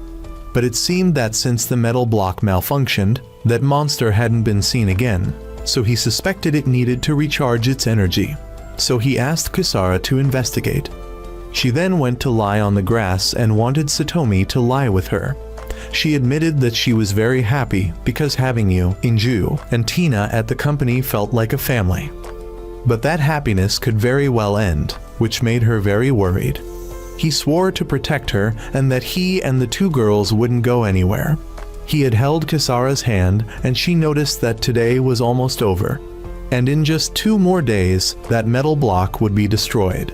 But it seemed that since the metal block malfunctioned, that monster hadn't been seen again, so he suspected it needed to recharge its energy. So he asked Kisara to investigate. She then went to lie on the grass and wanted Satomi to lie with her. She admitted that she was very happy because having you, Inju, and Tina at the company felt like a family. But that happiness could very well end, which made her very worried. He swore to protect her and that he and the two girls wouldn't go anywhere. He had held Kisara's hand and she noticed that today was almost over. And in just 2 more days, that metal block would be destroyed.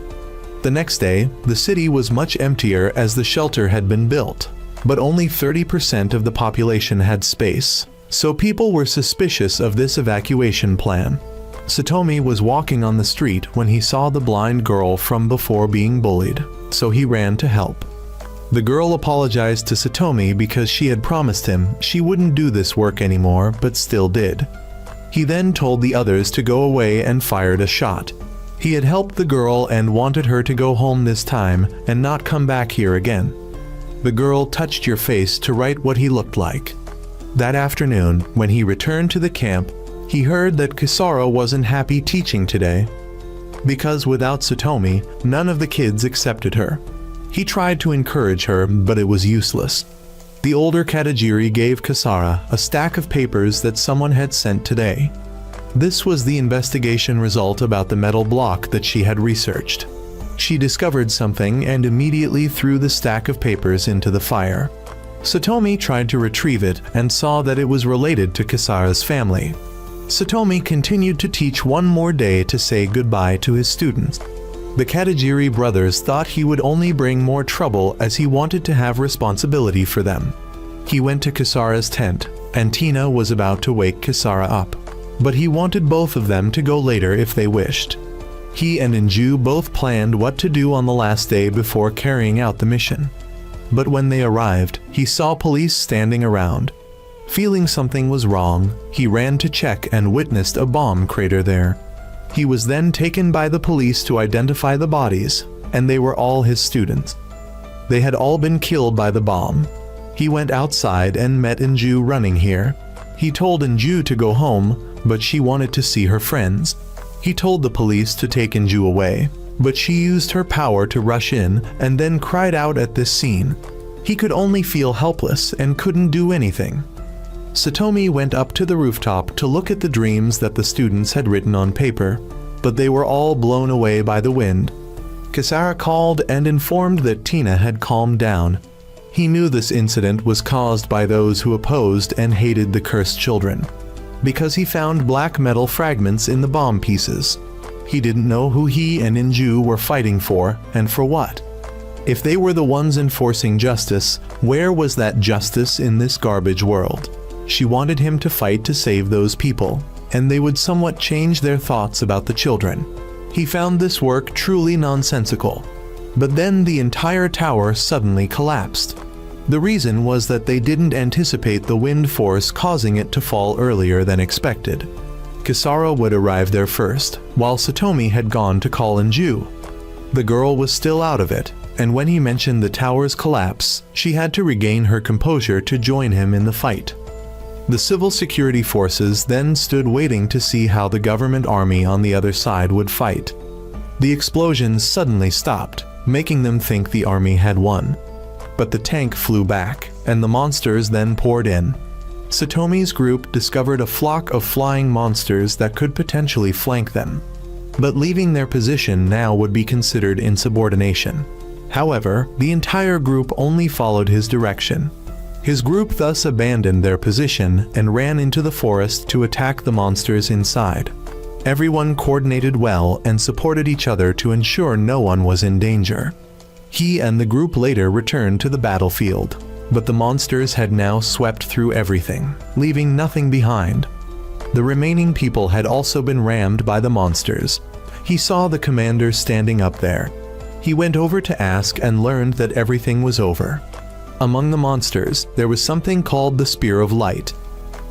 The next day, the city was much emptier as the shelter had been built. But only 30% of the population had space, so people were suspicious of this evacuation plan. Satomi was walking on the street when he saw the blind girl from before being bullied, so he ran to help. The girl apologized to Satomi because she had promised him she wouldn't do this work anymore, but still did. He then told the others to go away and fired a shot. He had helped the girl and wanted her to go home this time and not come back here again. The girl touched your face to write what he looked like. That afternoon, when he returned to the camp, he heard that Kisara wasn't happy teaching today. Because without Satomi, none of the kids accepted her. He tried to encourage her, but it was useless. The older Katajiri gave Kisara a stack of papers that someone had sent today. This was the investigation result about the metal block that she had researched. She discovered something and immediately threw the stack of papers into the fire. Satomi tried to retrieve it and saw that it was related to Kisara's family. Satomi continued to teach 1 more day to say goodbye to his students. The Katajiri brothers thought he would only bring more trouble as he wanted to have responsibility for them. He went to Kisara's tent, and Tina was about to wake Kisara up. But he wanted both of them to go later if they wished. He and Inju both planned what to do on the last day before carrying out the mission. But when they arrived, he saw police standing around. Feeling something was wrong, he ran to check and witnessed a bomb crater there. He was then taken by the police to identify the bodies, and they were all his students. They had all been killed by the bomb. He went outside and met Inju running here. He told Inju to go home, but she wanted to see her friends. He told the police to take Inju away, but she used her power to rush in and then cried out at this scene. He could only feel helpless and couldn't do anything. Satomi went up to the rooftop to look at the dreams that the students had written on paper, but they were all blown away by the wind. Kisara called and informed that Tina had calmed down. He knew this incident was caused by those who opposed and hated the cursed children, because he found black metal fragments in the bomb pieces. He didn't know who he and Inju were fighting for and for what. If they were the ones enforcing justice, where was that justice in this garbage world? She wanted him to fight to save those people, and they would somewhat change their thoughts about the children. He found this work truly nonsensical. But then the entire tower suddenly collapsed. The reason was that they didn't anticipate the wind force causing it to fall earlier than expected. Kisara would arrive there first, while Satomi had gone to call Inju. The girl was still out of it, and when he mentioned the tower's collapse, she had to regain her composure to join him in the fight. The civil security forces then stood waiting to see how the government army on the other side would fight. The explosions suddenly stopped, making them think the army had won. But the tank flew back, and the monsters then poured in. Satomi's group discovered a flock of flying monsters that could potentially flank them. But leaving their position now would be considered insubordination. However, the entire group only followed his direction. His group thus abandoned their position and ran into the forest to attack the monsters inside. Everyone coordinated well and supported each other to ensure no one was in danger. He and the group later returned to the battlefield, but the monsters had now swept through everything, leaving nothing behind. The remaining people had also been rammed by the monsters. He saw the commander standing up there. He went over to ask and learned that everything was over. Among the monsters, there was something called the Spear of Light.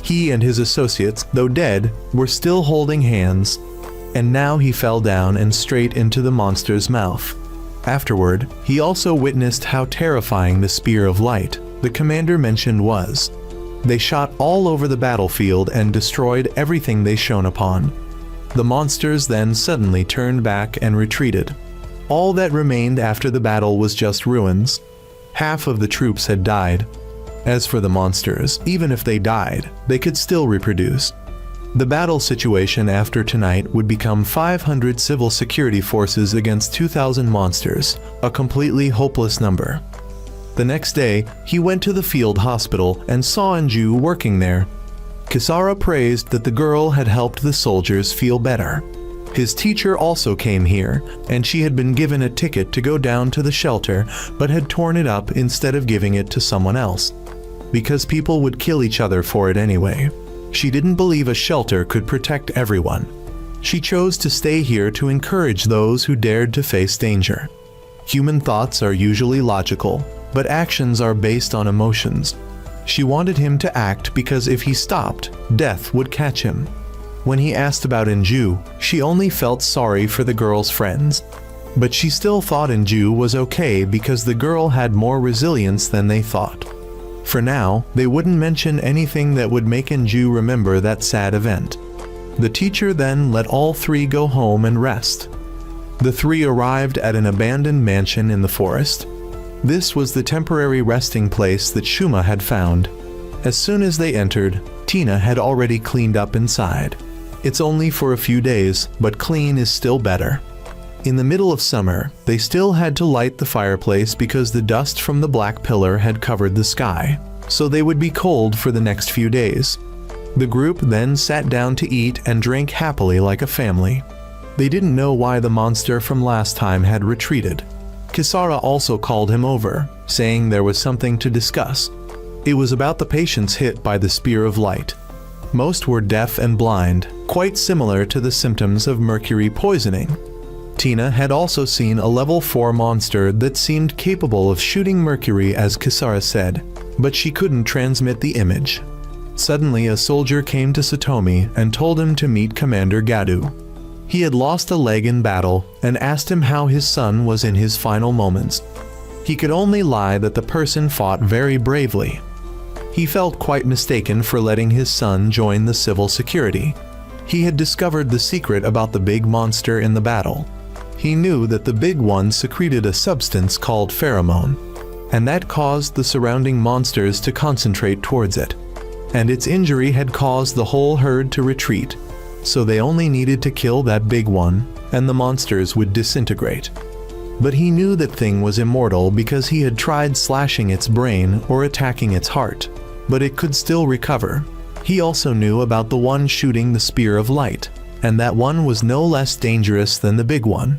He and his associates, though dead, were still holding hands, and now he fell down and straight into the monster's mouth. Afterward, he also witnessed how terrifying the Spear of Light, the commander mentioned, was. They shot all over the battlefield and destroyed everything they shone upon. The monsters then suddenly turned back and retreated. All that remained after the battle was just ruins. Half of the troops had died. As for the monsters, even if they died, they could still reproduce. The battle situation after tonight would become 500 civil security forces against 2,000 monsters, a completely hopeless number. The next day, he went to the field hospital and saw Anju working there. Kisara praised that the girl had helped the soldiers feel better. His teacher also came here, and she had been given a ticket to go down to the shelter but had torn it up instead of giving it to someone else. Because people would kill each other for it anyway. She didn't believe a shelter could protect everyone. She chose to stay here to encourage those who dared to face danger. Human thoughts are usually logical, but actions are based on emotions. She wanted him to act because if he stopped, death would catch him. When he asked about Anju, she only felt sorry for the girl's friends. But she still thought Anju was okay because the girl had more resilience than they thought. For now, they wouldn't mention anything that would make Anju remember that sad event. The teacher then let all three go home and rest. The three arrived at an abandoned mansion in the forest. This was the temporary resting place that Shuma had found. As soon as they entered, Tina had already cleaned up inside. It's only for a few days, but clean is still better. In the middle of summer, they still had to light the fireplace because the dust from the black pillar had covered the sky, so they would be cold for the next few days. The group then sat down to eat and drink happily like a family. They didn't know why the monster from last time had retreated. Kisara also called him over, saying there was something to discuss. It was about the patients hit by the Spear of Light. Most were deaf and blind, quite similar to the symptoms of mercury poisoning. Tina had also seen a level 4 monster that seemed capable of shooting mercury, as Kisara said, but she couldn't transmit the image. Suddenly a soldier came to Satomi and told him to meet Commander Gadu. He had lost a leg in battle and asked him how his son was in his final moments. He could only lie that the person fought very bravely. He felt quite mistaken for letting his son join the civil security. He had discovered the secret about the big monster in the battle. He knew that the big one secreted a substance called pheromone, and that caused the surrounding monsters to concentrate towards it. And its injury had caused the whole herd to retreat, so they only needed to kill that big one, and the monsters would disintegrate. But he knew that thing was immortal because he had tried slashing its brain or attacking its heart, but it could still recover. He also knew about the one shooting the Spear of Light, and that one was no less dangerous than the big one.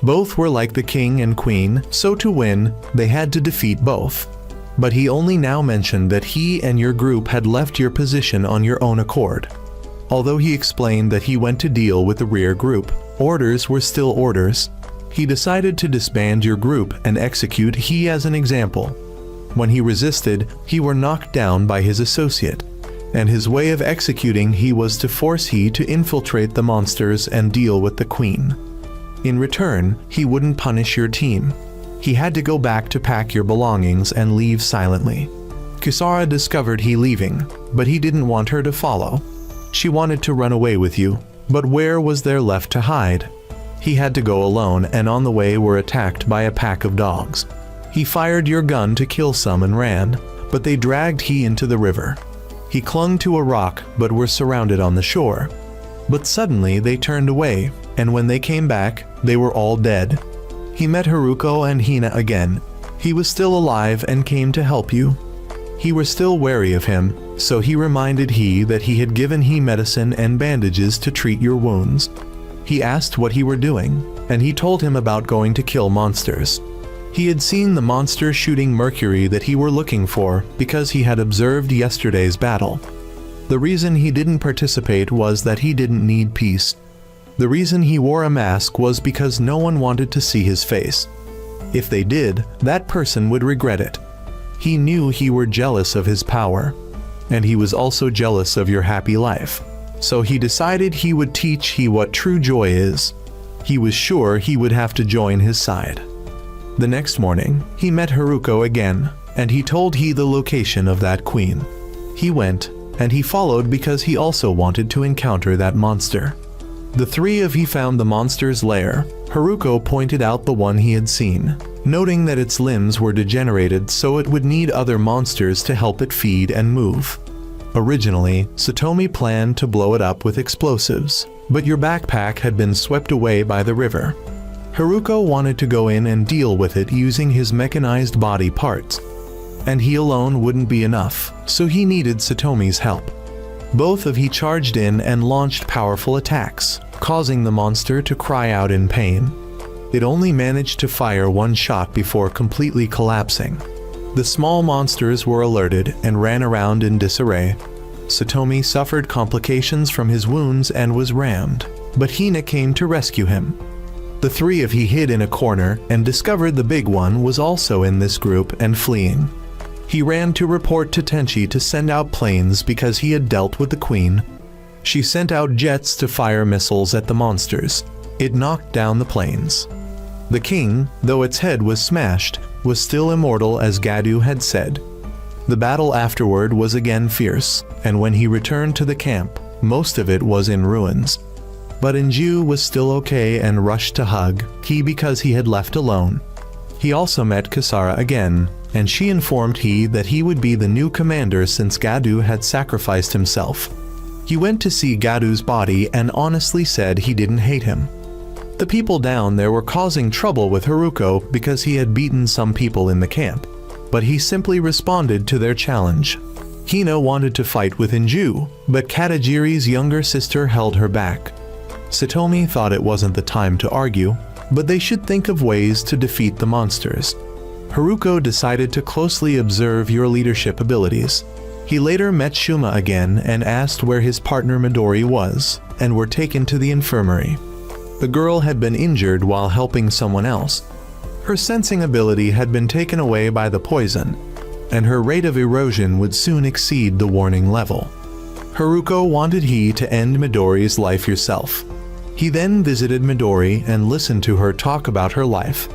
Both were like the king and queen, so to win, they had to defeat both. But he only now mentioned that he and your group had left your position on your own accord. Although he explained that he went to deal with the rear group, orders were still orders. He decided to disband your group and execute he as an example. When he resisted, he were knocked down by his associate, and his way of executing he was to force he to infiltrate the monsters and deal with the queen. In return, he wouldn't punish your team. He had to go back to pack your belongings and leave silently. Kisara discovered he leaving, but he didn't want her to follow. She wanted to run away with you, but where was there left to hide? He had to go alone, and on the way were attacked by a pack of dogs. He fired your gun to kill some and ran, but they dragged he into the river. He clung to a rock but were surrounded on the shore. But suddenly they turned away, and when they came back, they were all dead. He met Haruko and Hina again. He was still alive and came to help you. He was still wary of him, so he reminded he that he had given he medicine and bandages to treat your wounds. He asked what he were doing, and he told him about going to kill monsters. He had seen the monster shooting mercury that he were looking for because he had observed yesterday's battle. The reason he didn't participate was that he didn't need peace. The reason he wore a mask was because no one wanted to see his face. If they did, that person would regret it. He knew he were jealous of his power, and he was also jealous of your happy life. So he decided he would teach he what true joy is. He was sure he would have to join his side. The next morning, he met Haruko again, and he told he the location of that queen. He went, and he followed because he also wanted to encounter that monster. The three of he found the monster's lair. Haruko pointed out the one he had seen, noting that its limbs were degenerated so it would need other monsters to help it feed and move. Originally, Satomi planned to blow it up with explosives, but your backpack had been swept away by the river. Haruko wanted to go in and deal with it using his mechanized body parts, and he alone wouldn't be enough, so he needed Satomi's help. Both of he charged in and launched powerful attacks, causing the monster to cry out in pain. It only managed to fire one shot before completely collapsing. The small monsters were alerted and ran around in disarray. Satomi suffered complications from his wounds and was rammed, but Hina came to rescue him. The three of he hid in a corner and discovered the big one was also in this group and fleeing. He ran to report to Tenchi to send out planes because he had dealt with the queen. She sent out jets to fire missiles at the monsters. It knocked down the planes. The king, though its head was smashed, was still immortal as Gadu had said. The battle afterward was again fierce, and when he returned to the camp, most of it was in ruins. But Inju was still okay and rushed to hug he because he had left alone. He also met Kisara again, and she informed he that he would be the new commander since Gadu had sacrificed himself. He went to see Gadu's body and honestly said he didn't hate him. The people down there were causing trouble with Haruko because he had beaten some people in the camp, but he simply responded to their challenge. Hina wanted to fight with Inju, but Katajiri's younger sister held her back. Satomi thought it wasn't the time to argue, but they should think of ways to defeat the monsters. Haruko decided to closely observe your leadership abilities. He later met Shuma again and asked where his partner Midori was, and were taken to the infirmary. The girl had been injured while helping someone else. Her sensing ability had been taken away by the poison, and her rate of erosion would soon exceed the warning level. Haruko wanted he to end Midori's life yourself. He then visited Midori and listened to her talk about her life.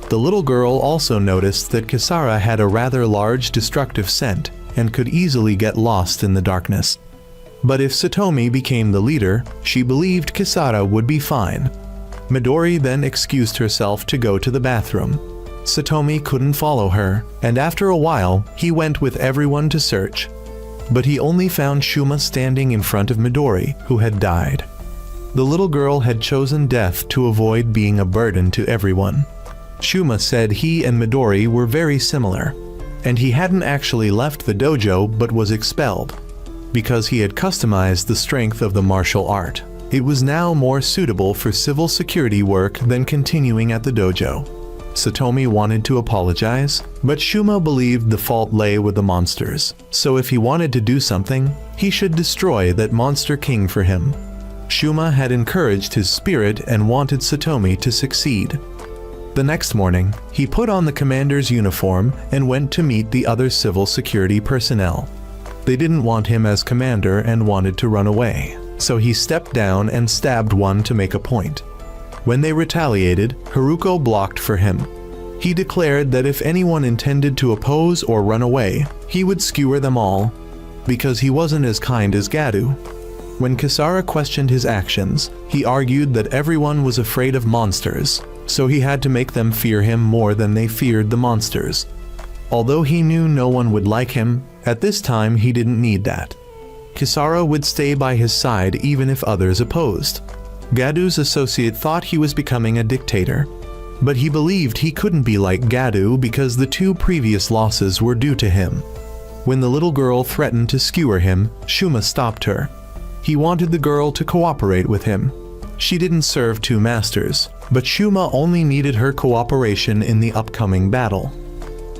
The little girl also noticed that Kisara had a rather large destructive scent and could easily get lost in the darkness. But if Satomi became the leader, she believed Kisara would be fine. Midori then excused herself to go to the bathroom. Satomi couldn't follow her, and after a while, he went with everyone to search. But he only found Shuma standing in front of Midori, who had died. The little girl had chosen death to avoid being a burden to everyone. Shuma said he and Midori were very similar, and he hadn't actually left the dojo but was expelled. Because he had customized the strength of the martial art, it was now more suitable for civil security work than continuing at the dojo. Satomi wanted to apologize, but Shuma believed the fault lay with the monsters, so if he wanted to do something, he should destroy that monster king for him. Shuma had encouraged his spirit and wanted Satomi to succeed. The next morning, he put on the commander's uniform and went to meet the other civil security personnel. They didn't want him as commander and wanted to run away, so he stepped down and stabbed one to make a point. When they retaliated, Haruko blocked for him. He declared that if anyone intended to oppose or run away, he would skewer them all, because he wasn't as kind as Gadu. When Kisara questioned his actions, he argued that everyone was afraid of monsters, so he had to make them fear him more than they feared the monsters. Although he knew no one would like him, at this time he didn't need that. Kisara would stay by his side even if others opposed. Gadu's associate thought he was becoming a dictator, but he believed he couldn't be like Gadu because the 2 previous losses were due to him. When the little girl threatened to skewer him, Shuma stopped her. He wanted the girl to cooperate with him. She didn't serve 2 masters, but Shuma only needed her cooperation in the upcoming battle.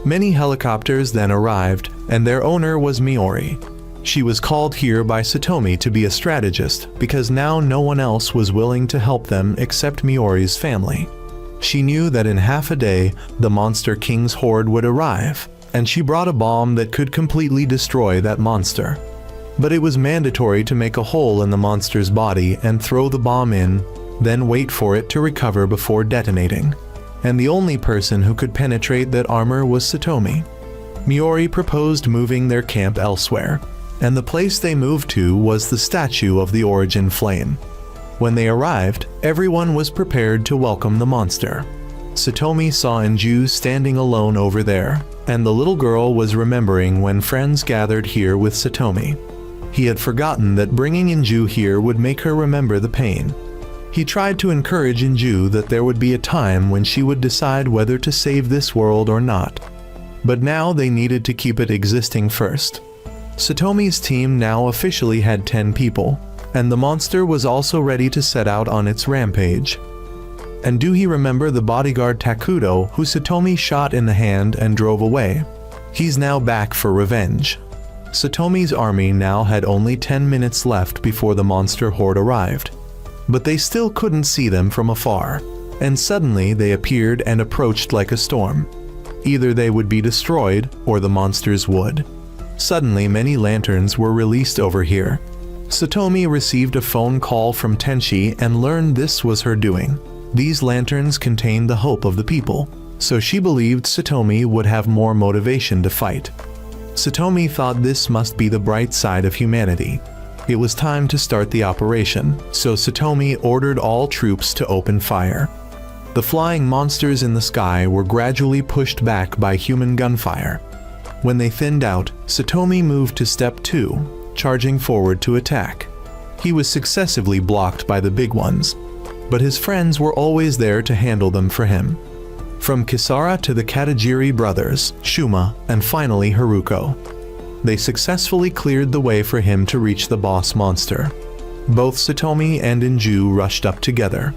Many helicopters then arrived, and their owner was Miori. She was called here by Satomi to be a strategist because now no one else was willing to help them except Miori's family. She knew that in half a day, the Monster King's horde would arrive, and she brought a bomb that could completely destroy that monster. But it was mandatory to make a hole in the monster's body and throw the bomb in, then wait for it to recover before detonating. And the only person who could penetrate that armor was Satomi. Miori proposed moving their camp elsewhere, and the place they moved to was the statue of the Origin Flame. When they arrived, everyone was prepared to welcome the monster. Satomi saw Inju standing alone over there, and the little girl was remembering when friends gathered here with Satomi. He had forgotten that bringing Inju here would make her remember the pain. He tried to encourage Inju that there would be a time when she would decide whether to save this world or not. But now they needed to keep it existing first. Satomi's team now officially had 10 people, and the monster was also ready to set out on its rampage. And do he remember the bodyguard Takudo who Satomi shot in the hand and drove away? He's now back for revenge. Satomi's army now had only 10 minutes left before the monster horde arrived. But they still couldn't see them from afar, and suddenly they appeared and approached like a storm. Either they would be destroyed, or the monsters would. Suddenly many lanterns were released over here. Satomi received a phone call from Tenshi and learned this was her doing. These lanterns contained the hope of the people, so she believed Satomi would have more motivation to fight. Satomi thought this must be the bright side of humanity. It was time to start the operation, so Satomi ordered all troops to open fire. The flying monsters in the sky were gradually pushed back by human gunfire. When they thinned out, Satomi moved to step 2, charging forward to attack. He was successively blocked by the big ones, but his friends were always there to handle them for him. From Kisara to the Katajiri brothers, Shuma, and finally Haruko. They successfully cleared the way for him to reach the boss monster. Both Satomi and Inju rushed up together.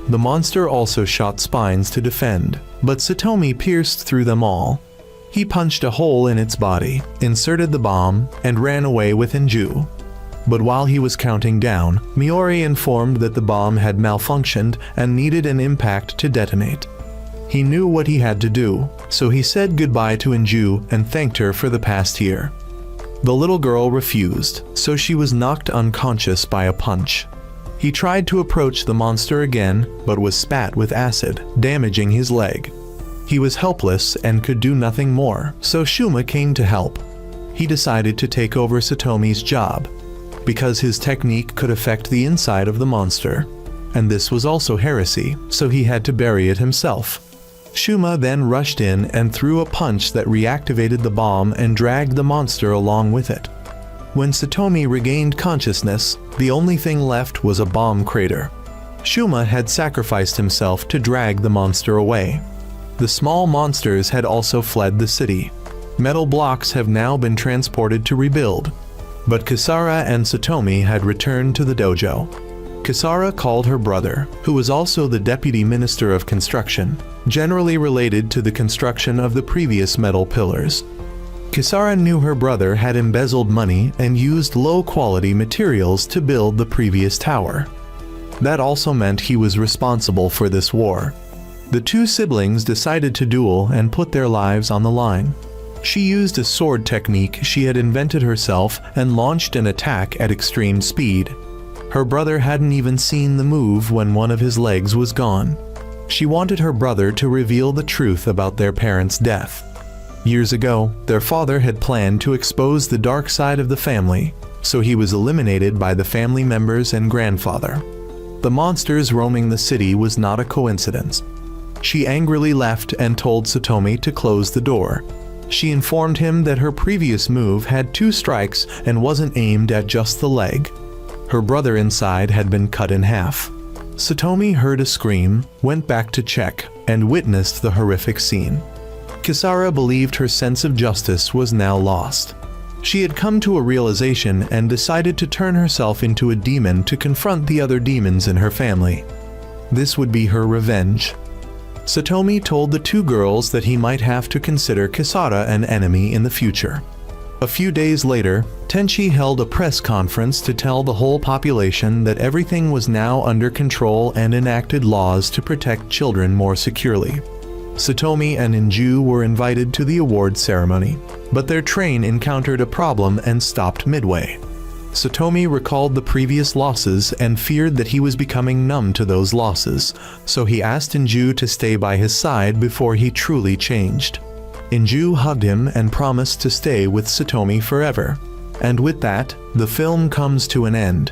The monster also shot spines to defend, but Satomi pierced through them all. He punched a hole in its body, inserted the bomb, and ran away with Inju. But while he was counting down, Miori informed that the bomb had malfunctioned and needed an impact to detonate. He knew what he had to do, so he said goodbye to Inju and thanked her for the past year. The little girl refused, so she was knocked unconscious by a punch. He tried to approach the monster again, but was spat with acid, damaging his leg. He was helpless and could do nothing more, so Shuma came to help. He decided to take over Satomi's job, because his technique could affect the inside of the monster, and this was also heresy, so he had to bury it himself. Shuma then rushed in and threw a punch that reactivated the bomb and dragged the monster along with it. When Satomi regained consciousness, the only thing left was a bomb crater. Shuma had sacrificed himself to drag the monster away. The small monsters had also fled the city. Metal blocks have now been transported to rebuild, but Kisara and Satomi had returned to the dojo. Kisara called her brother, who was also the deputy minister of construction, generally related to the construction of the previous metal pillars. Kisara knew her brother had embezzled money and used low-quality materials to build the previous tower. That also meant he was responsible for this war. The two siblings decided to duel and put their lives on the line. She used a sword technique she had invented herself and launched an attack at extreme speed. Her brother hadn't even seen the move when one of his legs was gone. She wanted her brother to reveal the truth about their parents' death. Years ago, their father had planned to expose the dark side of the family, so he was eliminated by the family members and grandfather. The monsters roaming the city was not a coincidence. She angrily left and told Satomi to close the door. She informed him that her previous move had 2 strikes and wasn't aimed at just the leg. Her brother inside had been cut in half. Satomi heard a scream, went back to check, and witnessed the horrific scene. Kisara believed her sense of justice was now lost. She had come to a realization and decided to turn herself into a demon to confront the other demons in her family. This would be her revenge. Satomi told the 2 girls that he might have to consider Kisara an enemy in the future. A few days later, Tenchi held a press conference to tell the whole population that everything was now under control and enacted laws to protect children more securely. Satomi and Inju were invited to the award ceremony, but their train encountered a problem and stopped midway. Satomi recalled the previous losses and feared that he was becoming numb to those losses, so he asked Inju to stay by his side before he truly changed. Inju hugged him and promised to stay with Satomi forever. And with that, the film comes to an end.